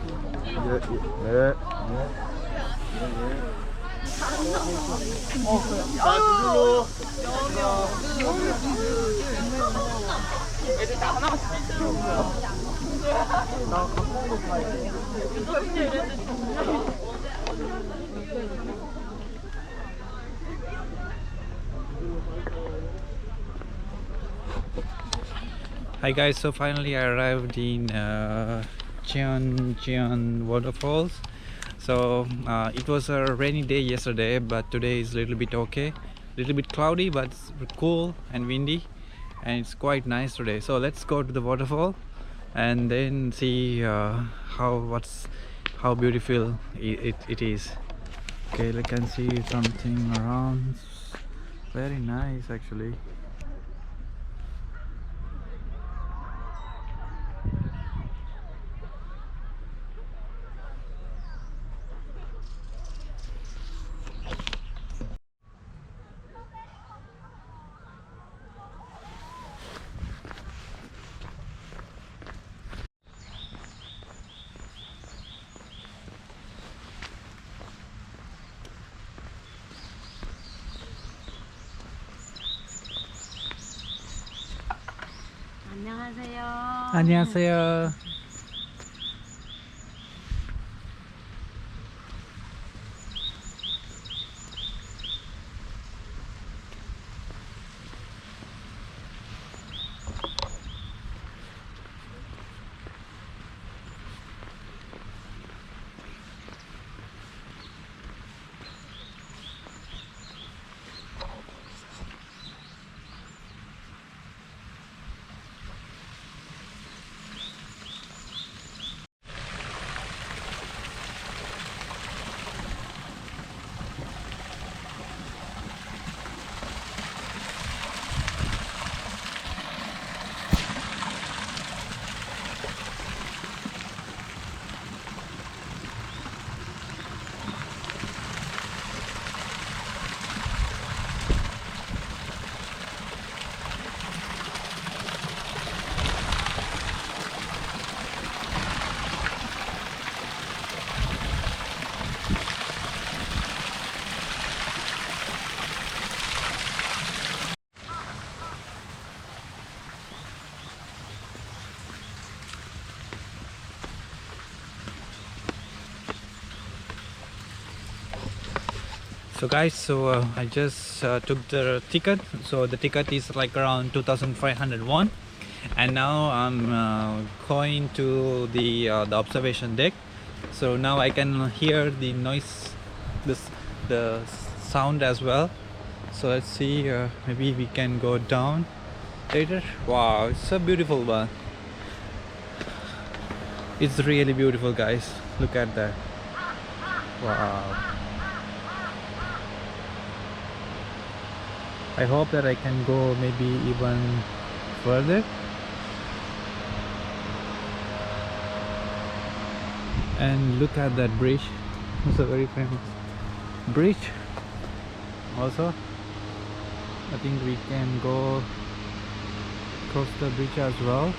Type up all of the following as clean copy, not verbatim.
네. Hi guys, so finally I arrived in Cheonjeyeon Waterfalls. So it was a rainy day yesterday, but today is a little bit okay, little bit cloudy, but it's cool and windy, and it's quite nice today. So let's go to the waterfall and then see how beautiful it is. Okay, I can see something around. Very nice actually. 안녕하세요. 안녕하세요. So guys, I just took the ticket. So the ticket is like around 2,500 won, and now I'm going to the observation deck. So now I can hear the noise, the sound as well. So let's see, maybe we can go down later. Wow, it's a beautiful one. It's really beautiful, guys. Look at that. Wow. I hope that I can go maybe even further. And look at that bridge. It's a very famous bridge. Also, I think we can go across the bridge as well.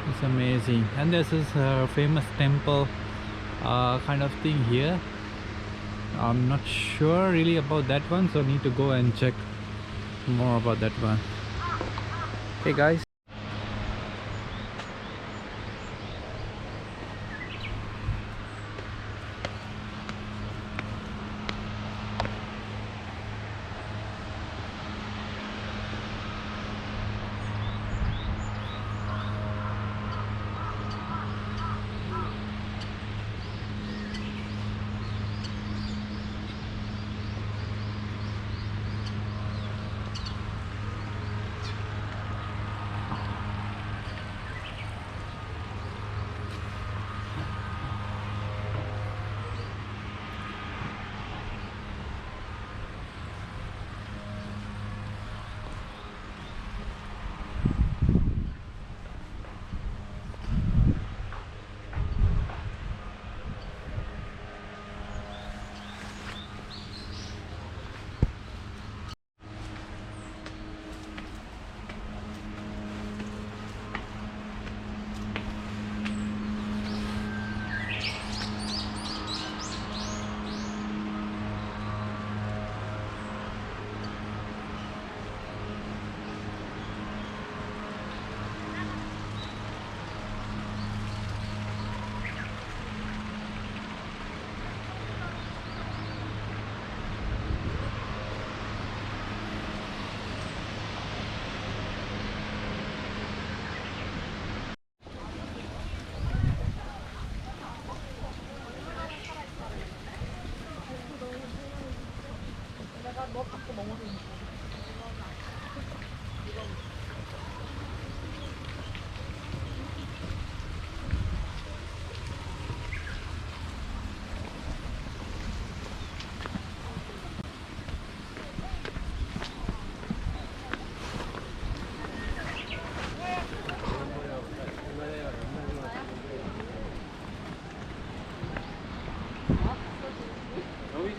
It's amazing. And this is a famous temple kind of thing here. I'm not sure really about that one, so I need to go and check more about that one. Okay guys.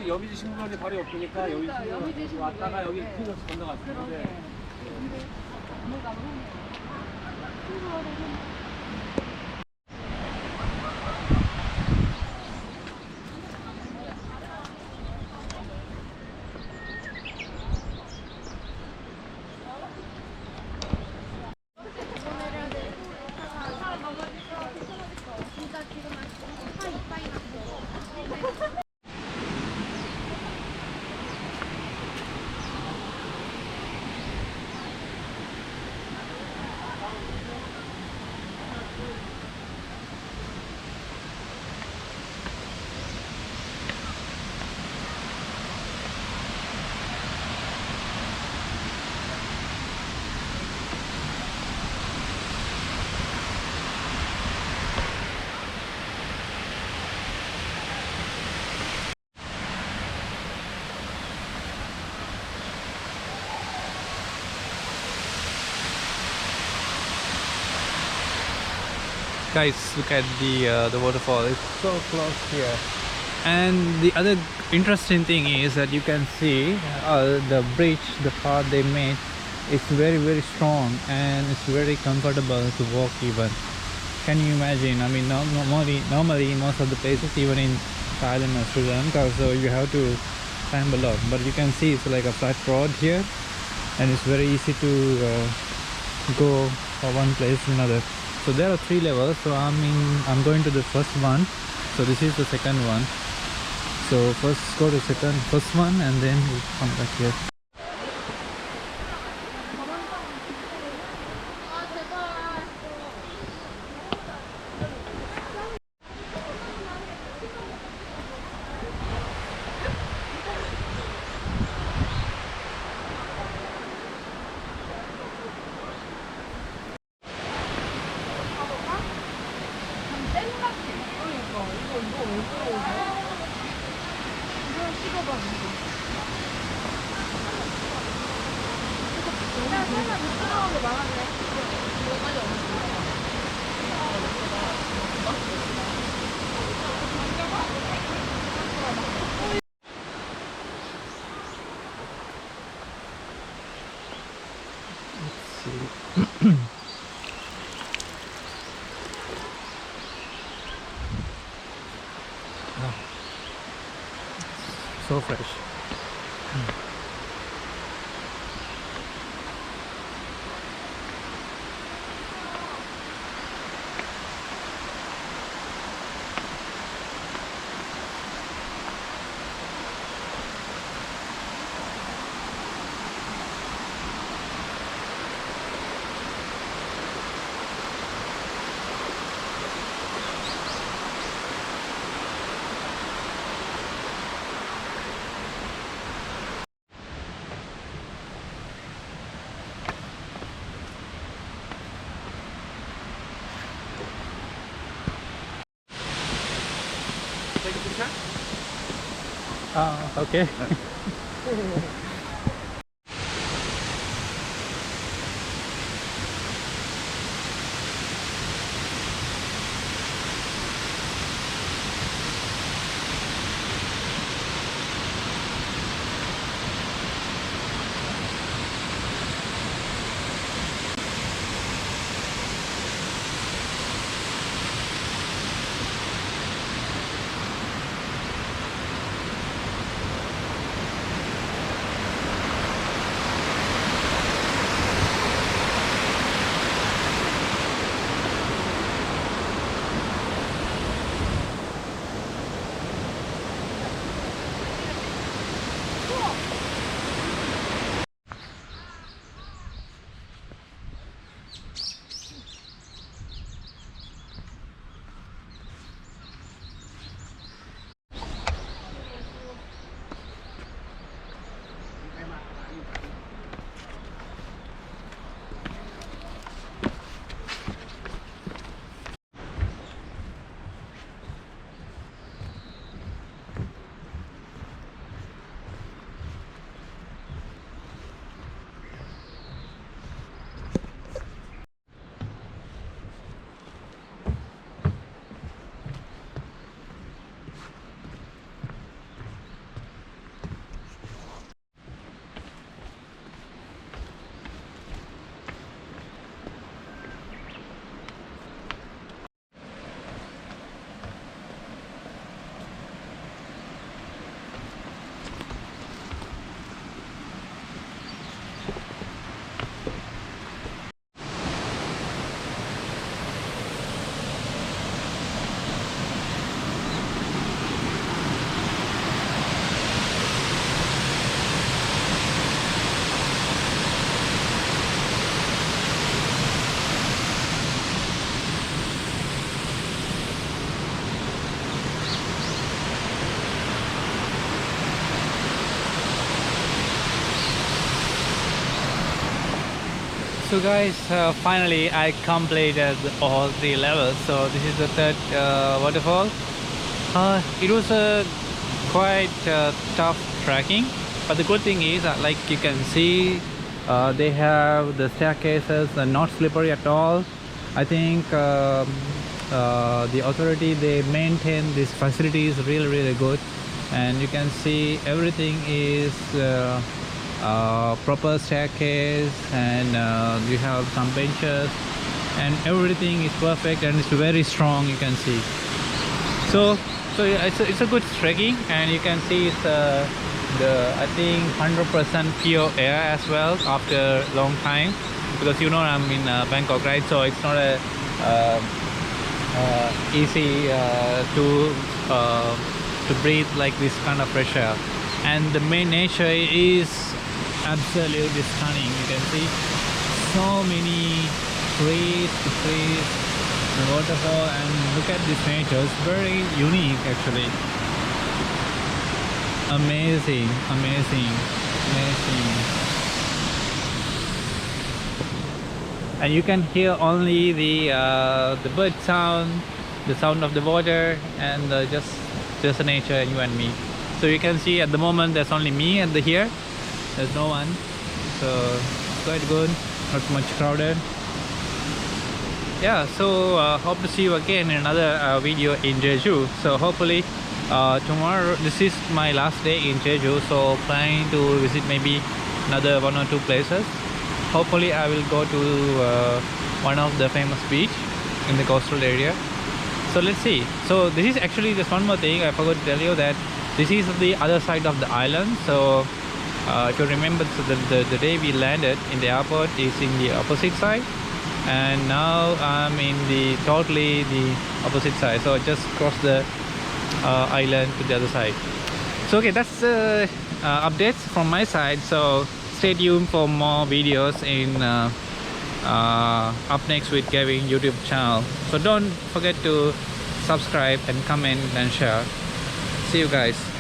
근데 여미지 식물원이 바로 옆이니까 여미지 식물원 왔다가 여기 퀸 건너갔어요. 근데 Guys, look at the waterfall. It's so close here. And the other interesting thing is that you can see the bridge, the path they made. It's very strong and it's very comfortable to walk even. Can you imagine? I mean, normally in most of the places, even in Thailand or Sri Lanka, so you have to climb a lot. But you can see it's like a flat road here, and it's very easy to go from one place to another. So there are 3 levels. So I'm going to the first one. So this is the second one. So first go to first one, and then we come back here. So fresh. Take a picture? Okay. So guys, finally I completed all 3 levels. So this is the third waterfall. It was a quite tough trekking, but the good thing is that, like you can see, they have the staircases are not slippery at all. I think the authority, they maintain this facility is really good, and you can see everything is proper staircase, and you have some benches, and everything is perfect and it's very strong, you can see. So yeah, it's a good trekking, and you can see it's the I think 100% pure air as well after long time, because you know I'm in Bangkok, right? So it's not a easy to breathe like this kind of fresh air. And the main nature is absolutely stunning. You can see so many trees, the waterfall, and look at this nature. It's very unique actually. Amazing. And you can hear only the bird sound, the sound of the water, and just the nature, you and me. So you can see at the moment there's only me at here. There's no one, so quite good, not much crowded. Yeah, so hope to see you again in another video in Jeju. So hopefully tomorrow, this is my last day in Jeju, so planning to visit maybe another 1 or 2 places. Hopefully I will go to one of the famous beach in the coastal area. So let's see. So this is actually just one more thing I forgot to tell you, that this is the other side of the island. So if you remember, so the day we landed in the airport is in the opposite side, and now I'm in the totally the opposite side. So I just crossed the island to the other side. So okay, that's updates from my side. So stay tuned for more videos in up next with Kevin YouTube channel. So don't forget to subscribe and comment and share. See you guys.